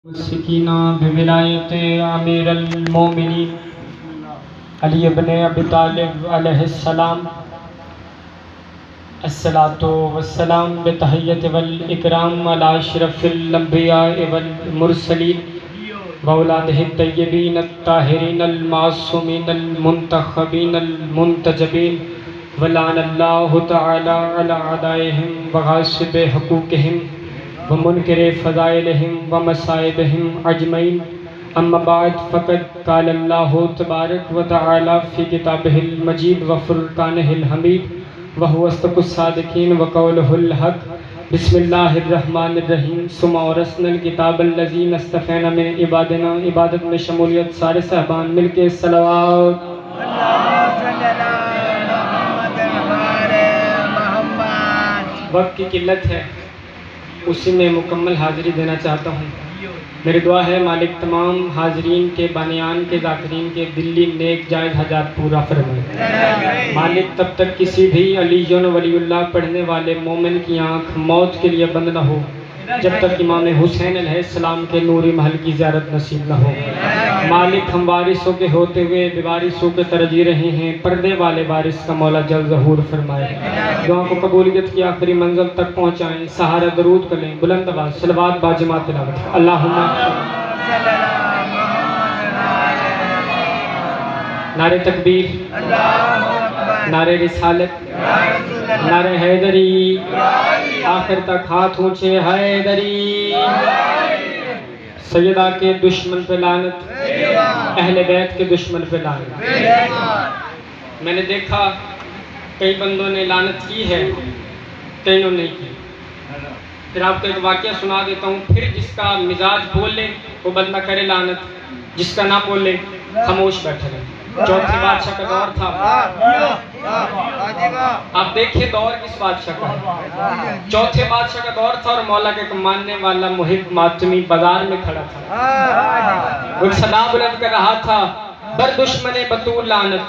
मुस्किना बिविलायत आमिरुल मोमिनीन अली इब्न अबी तालिब अलैहिस्सलाम अस्सलातु वस्सलाम बितहिय्यत वल इकराम अला अशरफिल अंबिया वल मुरसलीन व औलादिहि तय्यबीन अत्ताहिरीन अल मासूमीन अल मुंतखबीन अल मुंतजबीन व लानल्लाहु तआला अला अदाइहिम व गासिब हुकूकिहिम व मुनकिर फ़ज़ाइलिहिम व मसाइबिहिम अजमईन। अम्मा बाद फ़क़द क़ाल अल्लाहु तबारक व तआला फ़ी किताबिहिल मजीद व फ़ुरक़ानिहिल हमीद व हुवा अस्दक़ुस सादिक़ीन व क़ौलुहुल हक़। बिस्मिल्लाहिर रहमानिर रहीम। सुम्मा औरसनल किताबल लज़ीना इस्तफ़ैना मिन इबादिना। इबादत में शमूलियत सारे साहबान मिलके सलवात। वक्त की किल्लत है, उसी में मुकम्मल हाज़िरी देना चाहता हूँ। मेरी दुआ है मालिक तमाम हाज़रीन के बानियान के ज़ाकिरीन के दिल्ली नेक जायज़ हजात पूरा फरमाए। मालिक तब तक किसी भी अलीयुन वलीउल्लाह पढ़ने वाले मोमिन की आँख मौत के लिए बंद न हो जब तक इमाम हुसैन अलैहिस्सलाम के नूरी महल की ज़ियारत नसीब न हो। मालिक हम वारिसों के होते हुए बेवारिसों के तरजीह रहे हैं, पर्दे वाले वारिस का मौला जल्द ज़हूर फरमाए। दुआ को कबूलियत की आखिरी मंजिल तक पहुँचाएँ। सहारा दरूद करें, बुलंद आवाज़ सलवात बाजमात तिलावत। अल्लाहुम्मा नारे तकबीर, नारे रिसालत, नारे हैदरी, आखिर तक हाथ ऊंचे हैदरी। सैयदा के दुश्मन पे लानत, अहले बैत के दुश्मन पे लानत। मैंने देखा कई बंदों ने लानत की है, कईयों नहीं की। फिर आपको एक वाक़या सुना देता हूँ। फिर जिसका मिजाज बोले वो बंदा करे लानत, जिसका ना बोले खामोश बैठा रहे। चौथे बादशाह का दौर था। आप देखिए दौर किस बादशाह का। चौथे बादशाह का दौर था और मौला के मानने वाला मुहिब मातमी बाजार में खड़ा था। वो सदा बुलंद कर रहा था, बर दुश्मने बतूल लानत,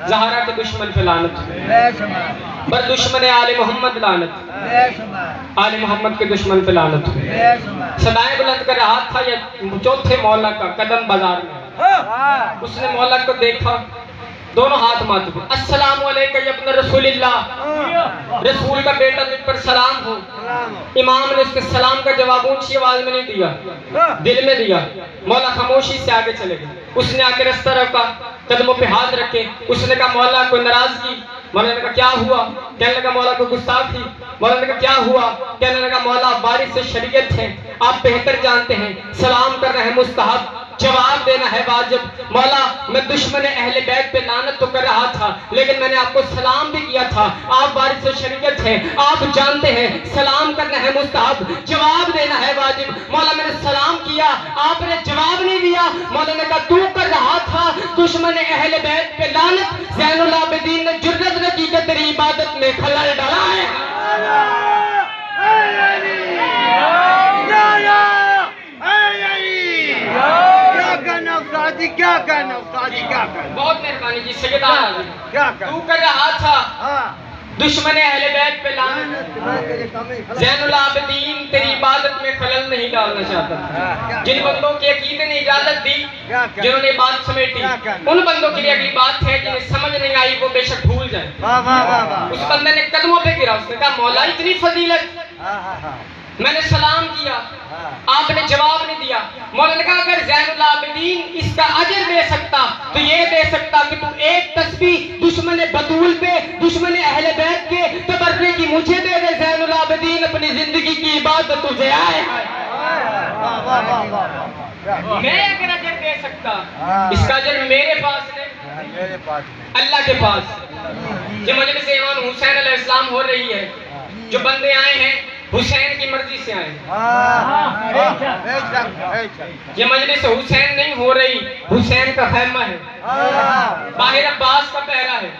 ज़हरा के दुश्मन पे लानत, बर दुश्मने आले मोहम्मद लानत, आले मोहम्मद के दुश्मन पे लानत। सदाएं बुलंद कर रहा था ये चौथे मौला का कदम बाजार में। उसने मौला को देखा, दोनों हाथ माथे पे, अस्सलामु अलैका या इब्न रसूलिल्लाह, रसूल का बेटा तुझ पर सलाम हो। इमाम ने उसके सलाम का जवाब ऊंची आवाज में नहीं दिया, दिल में दिया। मौला खामोशी से आगे चले गए। उसने आके रास्ता रोका, कदमों पे हाथ रखे। उसने कहा मौला कोई नाराजगी? मौला ने कहा क्या हुआ? कहने लगा मौला को गुस्ताखी। मौला ने कहा क्या हुआ? कहने लगा मौला बारिश से शरीयत है, आप बेहतर जानते हैं, सलाम करना है मुस्तहब, जवाब देना है वाजिब। मौला मैं दुश्मन अहले बैत पे लानत तो कर रहा था, लेकिन मैंने आपको सलाम भी किया था। आप वारिस से शरीयत है, आप जानते हैं, सलाम करना है मुस्तहब, जवाब देना है वाजिब। मौला मैंने सलाम किया, आपने जवाब नहीं दिया। मौला ने कहा तू कर रहा था दुश्मन अहले बैत पे लानत, ज़ैनुल आबिदीन ने जुर्रत रखी कि तेरी इबादत में खलल डाला है। क्या करना उस्तादी, क्या करना? बहुत मेहरबानी जी सैयदा। क्या कर तू कर रहा था दुश्मन अहले बैत पे लानत, ज़ैनुल आबिदीन तेरी इबादत में खलल नहीं डालना चाहता था। जिन बंदों के अकीदे ने इजाजत दी, जिन्होंने बात समेटी, उन बंदों के लिए अगली बात है जिन्हें समझ नहीं आई वो बेशक भूल जाए। उस बंदे ने कदमों पे गिरा, उसने कहा मौला इतनी फजीलत, मैंने सलाम किया, आपने जवाब नहीं दिया। मौला ने कहा अगर ज़ैनुल आबिदीन इसका अजर दे सकता तो ये दे सकता कि तू एक तस्बीह दुश्मन बतूल पे, दुश्मन अहले बैत के तबर्रे की मुझे दे दे। ज़ैनुल आबिदीन अपनी जिंदगी की इबादत तुझे आए। मैं अगर अजर दे सकता, इसका अजर मेरे पास नहीं, अल्लाह के पास। ये मजलिस इमाम हुसैन अलैहिस्सलाम हो रही है, जो बंदे आए हैं हुसैन की मर्जी से आए। ये मजलिस हुसैन नहीं हो रही, हुसैन का खैमा है, बाहर अब्बास का पहरा है,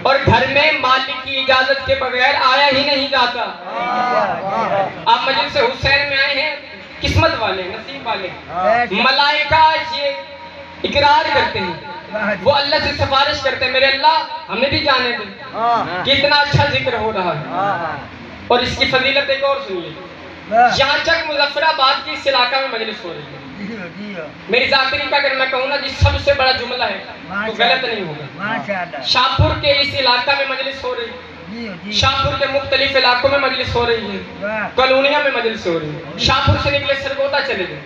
और घर में मालिक की इजाजत के बगैर आया ही नहीं जाता। आप मजलिस हुसैन में आए हैं, किस्मत वाले, नसीब वाले। मलाइका ये इकरार करते हैं, वो अल्लाह से सिफारिश करते हैं, मेरे अल्लाह हमें भी जाने दे कि इतना अच्छा जिक्र हो रहा है। और इसकी फजीलत एक और सुनिए। यहाँ तक मुजफ्फराबाद के इस इलाका में मजलिस हो रही है। मेरी जाकरी का अगर मैं कहूँ ना जी सबसे बड़ा जुमला है तो गलत नहीं होगा। शाहपुर के इस इलाका में मजलिस हो रही है, शाहपुर के मुख्तलिफ इलाकों में मजलिस हो रही है, कॉलोनिया में मजलिस हो रही है। शाहपुर से निकले सरगोदा चले गए,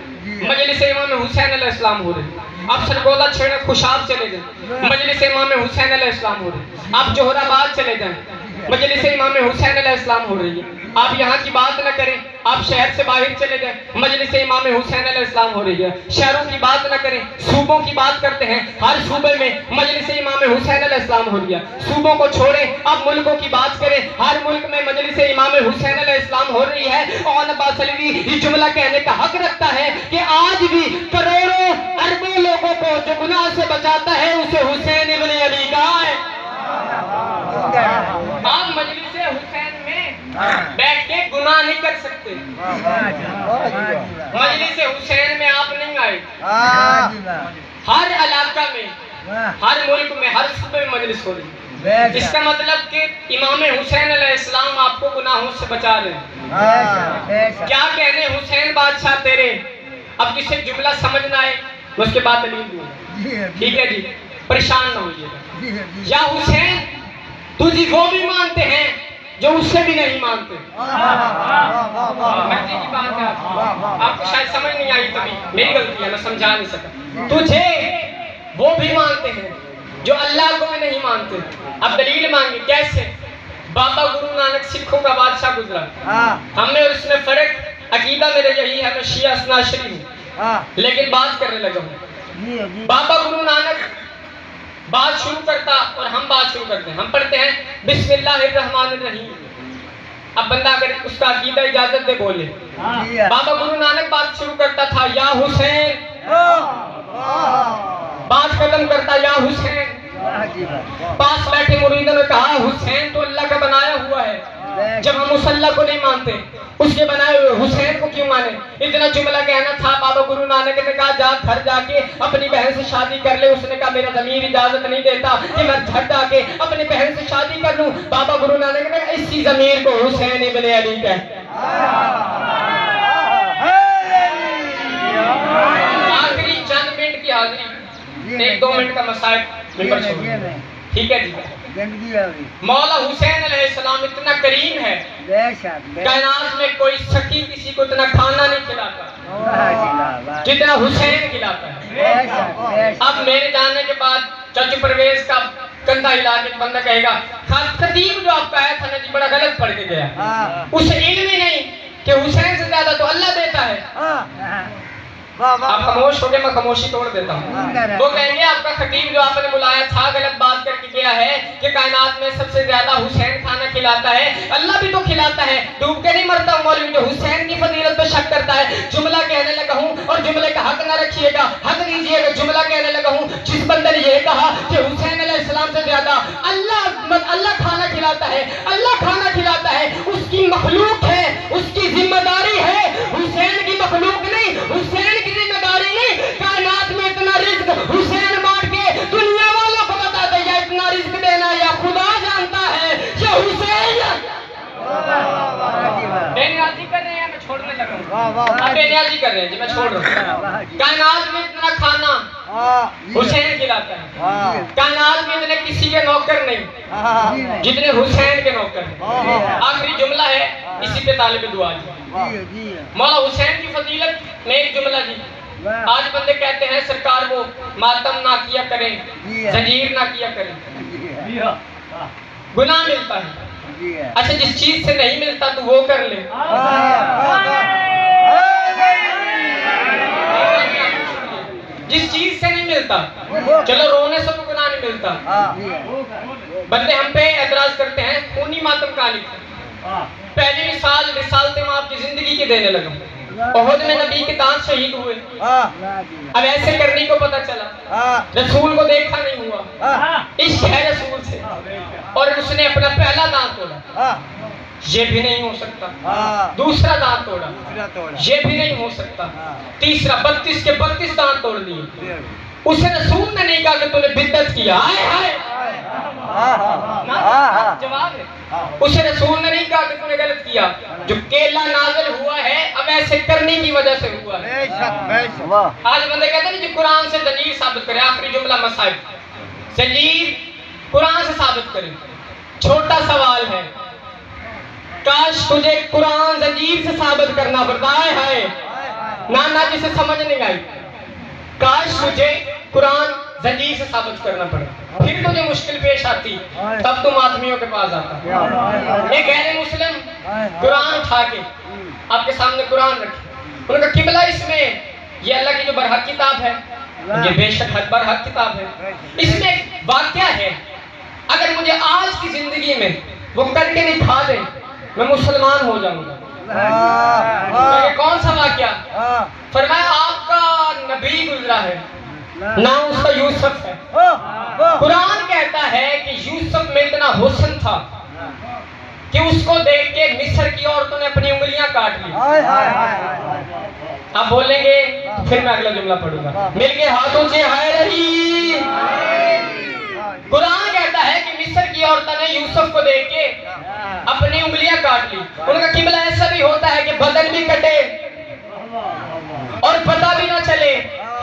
मजलिस इमाम हुसैन अलैहिस्सलाम हो रही। अब सरगोदा छोड़े खुशाब चले गए, मजलिस इमाम हुसैन अलैहिस्सलाम हो रही। आप जोहराबाद चले जाएं, मजलिस इमाम हुसैन अलैहिस्सलाम हो रही है। आप यहाँ की बात न करें, आप शहर से बाहर चले जाएं, मजलिस इमाम हुसैन अलैहिस्सलाम हो रही है। शहरों की बात न करें, सूबों की बात करते हैं, हर सूबे में मजलिस इमाम हुसैन अलैहिस्सलाम हो रही है। सूबों को छोड़ें, अब मुल्कों की बात करें, हर मुल्क में मजलिस इमाम हुसैन अलैहिस्सलाम हो रही है। और अब्बास अलवी ये जुमला कहने का हक रखता है कि आज भी करोड़ों अरबों लोगों को जो गुनाह से बचाता है उसे हुसैन इब्न अली कहा है। आप मजलिस हुसैन में बैठ के गुनाह नहीं कर सकते। मजलिस हुसैन में आप नहीं आए। हर इलाका में, हर मुल्क में, हर सूबे में मजलिस हो रही है। इसका मतलब कि इमाम हुसैन अलैहिस्सलाम आपको गुनाहों से बचा रहे हैं। क्या कहने हुसैन बादशाह तेरे। अब किसी जुमला समझ ना आए उसके बाद दलील दूंगा, ठीक है जी, परेशान ना होइएगा। या हुसैन तुझे वो भी मानते हैं जो उससे भी नहीं मानते। मर्जी की बात है, आपको शायद समझ नहीं आई, तभी मेरी गलती है, मैं समझा नहीं सका। तुझे वो भी मानते हैं जो अल्लाह को भी नहीं मानते। अब दलील मांगी कैसे। बाबा गुरु नानक सिखों का बादशाह गुजरा, हमें और उसमें फर्क अकीदा मेरे यही है, मैं शिया असनाशरी हूँ, लेकिन बात करने लगा हूँ। बाबा गुरु नानक बात शुरू करता और हम बात शुरू करते हैं। हम पढ़ते हैं बिस्मिल्लाहिर्रहमानिर्रहीम। अब बंदा अगर उसका अकीदा इजाजत दे बोले। बाबा गुरु नानक बात शुरू करता था या हुसैन, बात खत्म करता या हुसैन। पास बैठे मुरीदों ने कहा हुसैन तो अल्लाह का बनाया हुआ है, जब हम उस अल्लाह को नहीं मानते उसके बनाए हुए हुसैन को क्यों माने। इतना जुमला कहना था। बाबा गुरु नानक ने कहा जा घर जाके अपनी बहन से शादी कर ले। उसने कहा मेरा ज़मीर इजाजत नहीं देता कि मैं घर जाके अपनी बहन से शादी कर लूं। बाबा गुरु नानक ने इसी ज़मीर को हुसैन इब्न अली कहते। आखिरी चंद मिनट की हाजिरी, 1-2 मिनट का मसाइल मिंबर छोड़, ठीक है जी। मौला हुसैन अलैहिस्सलाम इतना करीम है, कायनात में कोई सखी किसी को इतना खाना नहीं खिलाता जितना हुसैन खिलाता है। अब मेरे जानने के बाद चाचू परवेज का कंधा हिला के बंदा कहेगा खतीब जो आपका आया था ना जी बड़ा गलत पढ़ के गया, उसे इल्म ही नहीं कि हुसैन से ज्यादा तो अल्लाह देता है। आप खामोश हो गए, मैं खामोशी तोड़ देता हूँ। वो कहेंगे आपका खतीब जो आपने बुलाया था गलत बात करके गया है कि कायनात में सबसे ज्यादा हुसैन खाना खिलाता है, अल्लाह भी तो खिलाता है, डूब के नहीं मरता मौलवी जो हुसैन की फजीलत पे शक करता है। जुमला कहने लगा हूँ और जुमले का हक न रखिएगा, हक दीजिएगा। जुमला कहने लगा हूँ जिस बंदे ने ये कहा कि हुसैन अलैहिस्सलाम से ज्यादा अल्लाह खाना खिलाता है, अल्लाह खाना खिलाता है, उसकी मखलूक है, उसकी जिम्मेदारी है, हुसैन की मखलूक नहीं, हुसैन की जिम्मेदारी नहीं। कायनात में इतना रिज्क हुसैन बांट के दुनिया वालों को बता दे या इतना रिज्क देना या खुदा जानता है या हुसैन। बेनियाजी कर रहे हैं, मैं छोड़ने लगा हूं। बेनियाजी कर रहे हैं जी, मैं छोड़ रहा हूं। कायनात में इतना खाना हुसैन खिलाता है, कायनात में इतने किसी के नौकर नहीं जितने हुसैन के नौकर हैं। आखिरी जुमला है, इसी पे तालिब दुआ जी। मौला हुसैन की फजीलत में एक जुमला जी। आज बंदे कहते हैं सरकार वो मातम ना किया करें, जंजीर ना किया करें, गुनाह मिलता है। अच्छा जिस चीज से नहीं मिलता तो वो कर ले। जिस चीज से नहीं मिलता, चलो रोने से तो गुनाह नहीं मिलता। बंदे हम पे एतराज करते हैं खूनी मातम का लिखा। पहली मिसाल तुम आपकी जिंदगी की देने लगा। ओहद में नबी के दांत शहीद हुए, अब ऐसे करने को पता चला, रसूल को देखा नहीं हुआ, इश्क है रसूल से, और उसने अपना पहला दांत तोड़ा, ये भी नहीं हो सकता। दूसरा दांत तोड़ा, ये भी नहीं हो सकता। तीसरा 32 के 32 दांत तोड़ दिए। उसे रसूल ने नहीं कहा कि तूने बिद्दत किया, हाय हाय जवाब है। उस रसूल ने नहीं कहा कि तूने गलत किया। जो केला नाज़िल हुआ है अब ऐसे करने की वजह से हुआ है। आज बंदे कहते हैं जो कुरान से दलील साबित करे, आखिरी जुमला मसाइल दलील कुरान से साबित करे। छोटा सवाल है, काश तुझे कुरान जंजीर से साबित करना पड़ता है ना जिसे समझ नहीं आई। काश तुझे कुरान जंजीर से साबित करना पड़े, फिर तुझे मुश्किल पेश आती, तब तुम आदमियों के पास आता। एक गैर मुस्लिम कुरान उठा के आपके सामने कुरान रखे, उनका किबला इसमें ये अल्लाह की जो बरहक किताब है, ये बेशक हद बरहक किताब है। इसमें एक वाक्या है, अगर मुझे आज की जिंदगी में वो करके दिखा दे मैं मुसलमान हो जाऊंगा। कौन सा वाक्या? फरमाया आपका नबी गुजरा है, नाम उसका यूसुफ है। कुरान कहता है कि यूसुफ में इतना हुस्न था कि उसको देख के मिस्र की औरतों ने अपनी उंगलियां काट ली। आप बोलेंगे फिर मैं अगला जुमला पढ़ूंगा, मिलके हाथों से हाय रही। कुरान कहता है कि मिस्र की औरतों ने यूसुफ को देख के अपनी उंगलियां काट ली। उनका किबला ऐसा भी होता है कि बदन भी कटे और पता भी ना चले।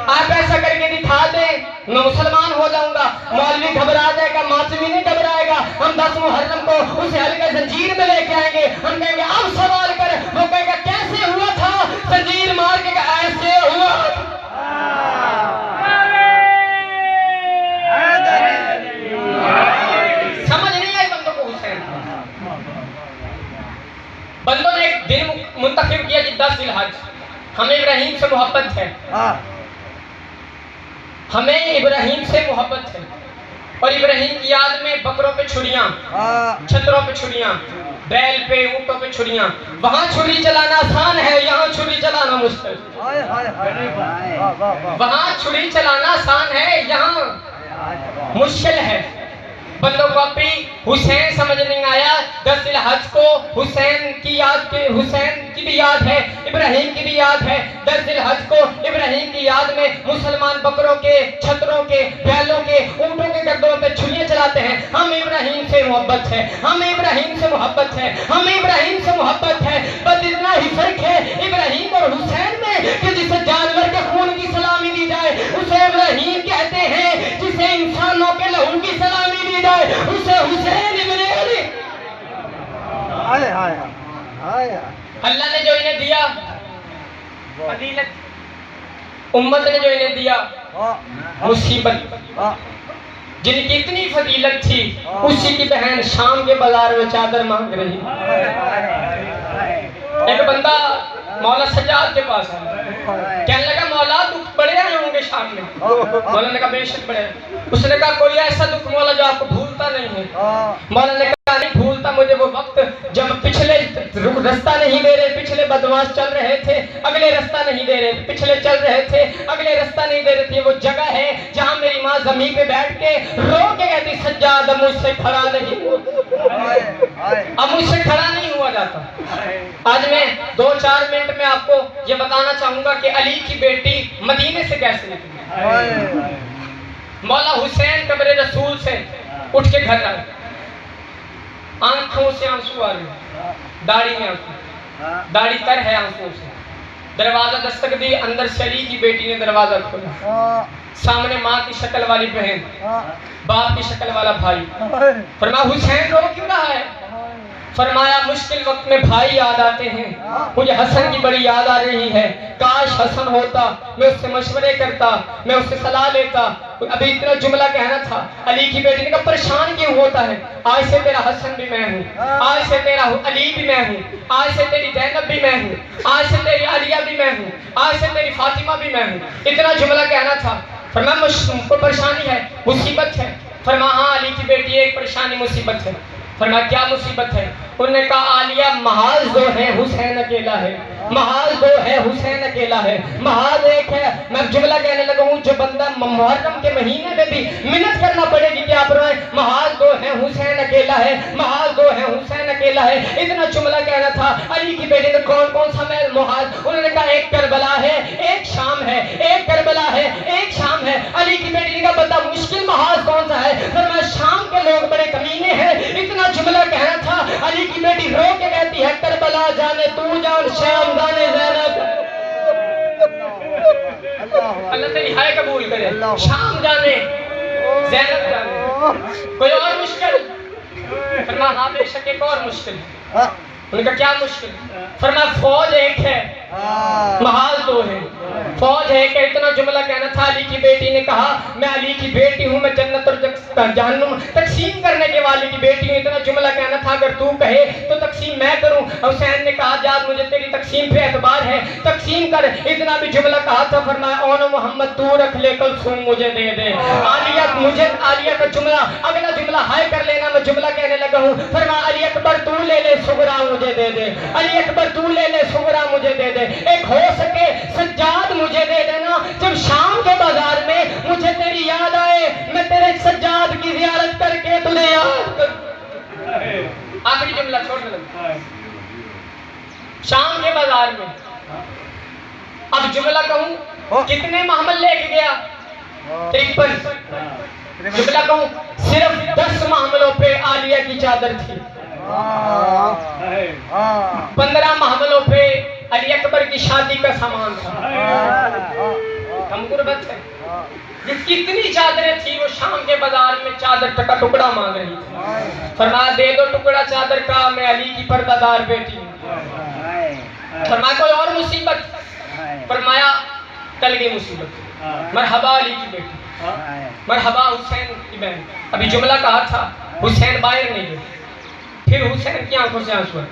आप ऐसा करके दिखा दे मैं मुसलमान हो जाऊंगा। मौलवी घबरा जाएगा, मातमी नहीं घबराएगा। हम 10 मुहर्रम को उसे हल्के जंजीर में लेके आएंगे, हम कहेंगे अब सवाल कर, वो कहेगा कैसे हुआ था, जंजीर मार के ऐसे हुआ। समझ नहीं आई बंदों को। हुसैन बंदों ने एक दिन मुंतखब किया कि 10 जिलहज हमें इब्राहिम से मोहब्बत है, हमें इब्राहिम से मोहब्बत है। और इब्राहिम की याद में बकरों पे छुरियां, छतरों पे छुरियां, बैल पे ऊंटों पे छुरियां। वहां छुरी चलाना आसान है, यहाँ छुरी चलाना मुश्किल। वहां छुरी चलाना आसान है, यहाँ मुश्किल है। बंदों को अपनी हुसैन समझ नहीं आया। 10 जिलहज को हुसैन की याद के, हुसैन की भी याद है, इब्राहिम की भी याद है। 10 जिलहज को इब्राहिम की याद में मुसलमान बकरों के, छतरों के, बैलों के, ऊंटों के गर्दनों पे छुरियां चलाते हैं। हम इब्राहिम से मोहब्बत है, हमें इब्राहिम से मोहब्बत है, हमें इब्राहिम से मोहब्बत है। बस इतना ही फर्क है इब्राहिम और हुसैन में कि जिसे जानवर के खून की सलामी दी जाए उसे इब्राहिम कहते हैं, जिसे इंसानों के लहू की सलामी दी जाए उसे हुसैन इब्न अली। अल्लाह ने जो इन्हें दिया फजीलत, उम्मत ने जो इन्हें दिया मुसीबत, जिनकी इतनी फजीलत थी उसी की बहन शाम के बाजार में चादर मांग रही। एक बंदा मौला सज्जाद के पास है, कहने लगा मौला दुख बड़े आए होंगे शाम में। मौला ने कहा बेशक बड़े। उसने कहा कोई ऐसा दुख मौला जो आपको भूलता नहीं है? मौला ने कहा नहीं भूलता मुझे वो वक्त जब पिछले रास्ता नहीं दे रहे, पिछले बदमाश चल रहे थे, अगले रास्ता नहीं दे रहे, पिछले चल रहे थे, अगले रास्ता नहीं दे रहे थे। वो जगह है जहाँ मेरी माँ जमीन पे बैठ के रो के कहती सज्जाद अब मुझसे खड़ा नहीं, अब मुझसे खड़ा नहीं हुआ जाता। आज मैं 2-4 मिनट में आपको ये बताना चाहूंगा कि अली की बेटी मदीने से कैसे निकली। मौला हुसैन कब्र रसूल से उठ के घर आए, आंखों से आंसू आ रहे, दाढ़ी में आंसू, दाढ़ी तर है आंसुओं से। दरवाजा दस्तक दी, अंदर से अली की बेटी ने दरवाजा खोला। सामने माँ की शक्ल वाली बहन, बाप की शक्ल वाला भाई। फरमाया हुसैन रो क्यों रहा है? फरमाया मुश्किल वक्त में भाई याद आते हैं, मुझे हसन की बड़ी याद आ रही है। काश हसन होता, मैं उससे मशवरे करता, मैं उससे सलाह लेता। अभी इतना जुमला कहना था। अली की बेटी ने कहा परेशान क्यों होता है? आज से तेरा हसन भी मैं हूँ, आज से तेरा अली भी मैं हूँ, आज से तेरी ज़ैनब भी मैं हूँ, आज से तेरी आलिया भी मैं हूँ, आज से तेरी फातिमा भी मैं हूँ। इतना जुमला कहना था। फरमाया मुझको परेशानी है, मुसीबत है। फरमाया हाँ अली की बेटी एक परेशानी मुसीबत है। फरमाया क्या मुसीबत है? उन्होंने कहा आलिया महाज दो है हुसैन अकेला है, महाज दो है हुसैन अकेला है। महाज एक है, मैं जुमला कहने लगा हूँ जो बंदा मुहर्रम के महीने में भी मिन्नत करना पड़ेगी कि आप रोए। महाज दो है हुसैन अकेला है, महाज दो है हुसैन अकेला है। इतना जुमला कहना था। अली की बेटी ने कौन कौन सा मैं महाज? उन्होंने कहा एक करबला है, एक शाम है, एक करबला है, एक शाम है। अली की बेटी ने कहा बता मुश्किल महाज कौन सा है? फिर मैं शाम के अल्लाह तेरी हाय कबूल करे। शाम जाने, ज़ैनब जाने, कोई और मुश्किल? फरमा हाँ बेशक एक और मुश्किल। उनका क्या मुश्किल? फरमा फौज एक है, महाल दो है। फौज है कि इतना जुमला कहना था। अली की बेटी ने कहा मैं अली की बेटी हूँ, मैं जन्नत और जहन्नुम तकसीम करने के वाले की बेटी हूँ। इतना जुमला कहना था अगर तू कहे तो तकसीम मैं करूँ। हुसैन ने कहा जाद मुझे तेरी तकसीम पे एतबार है, तकसीम कर। इतना भी जुमला कहा था। फरमाया ओनो मोहम्मद तू रख ले, कलसूम मुझे दे दे। आलिया मुझे, आलिया का जुमला, अगला जुमला हाय कर लेना, मैं जुमला कहने लगा हूँ। फरमाया अली अकबर तू ले ले, सुगरा मुझे दे दे। अली अकबर तू ले ले, सुगरा मुझे दे दे। एक हो सके सज्जाद मुझे दे देना, जब शाम के बाजार में मुझे तेरी याद आए, मैं तेरे सज्जाद की ज़ियारत करके तुझे याद कर। आखिरी जुमला छोड़ दे। शाम के बाजार में अब जुमला कहूं कितने महमल लेके गया? 53। जुमला कहूं सिर्फ 10 महमलों पे आलिया की चादर थी। 15 महमलों पे अली अकबर की शादी का सामान था। हम गुरबत है। कितनी चादरें थी, वो शाम के बाजार में चादर का टुकड़ा मांग रही थी। फरमाया दे दो टुकड़ा चादर का, मैं अली की पर्दादार बेटी हूँ। फरमाया कोई और मुसीबत? फरमाया टल गई मुसीबत। मरहबा अली की बेटी, मरहबा हुसैन की बहन। अभी जुमला कहा था हुसैन बाहर नहीं गए, फिर हुसैन की आंखों से आंसू आए।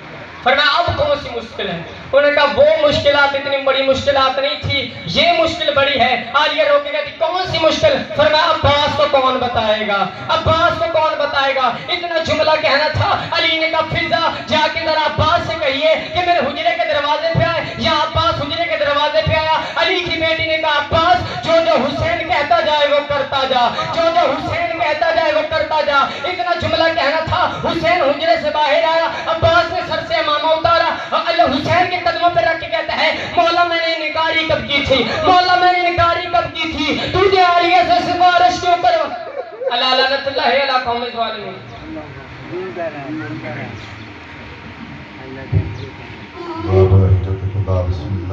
फरमाया अब कौन सी मुश्किल है? उन्होंने कहा वो मुश्किलात इतनी बड़ी मुश्किलात नहीं थी, ये मुश्किल बड़ी है। आलिया रोकेगा कि कौन सी मुश्किल? फरमाया अब्बास को कौन बताएगा, अब्बास को कौन बताएगा? इतना जुमला कहना था। अली ने कहा फिजा जाके जरा अब्बास से कहिए कि मेरे हुजरे के दरवाजे पे आए। या अब्बास हुजरे के दरवाजे पे आया। अली की बेटी ने कहा अब्बास जो जो हुसैन कहता जाए वो करता जा, जो जो हुसैन कहता जाए वो करता जा। इतना जुमला कहना था। हुसैन हुजरे से बाहर आया, अब्बास ने सर से मामा उतारा और अल्लाह हुसैन के कदमों पे रख के कहता है मौला मैंने निकारी कब की थी, मौला मैंने निकारी कब की थी, तुझे आलिया से सिफारिश क्यों करो? अल्लाह लानतुल्लाह अला कौम ज़ालिमीन। बाबा इज्जत खुदा बिस्मिल्लाह।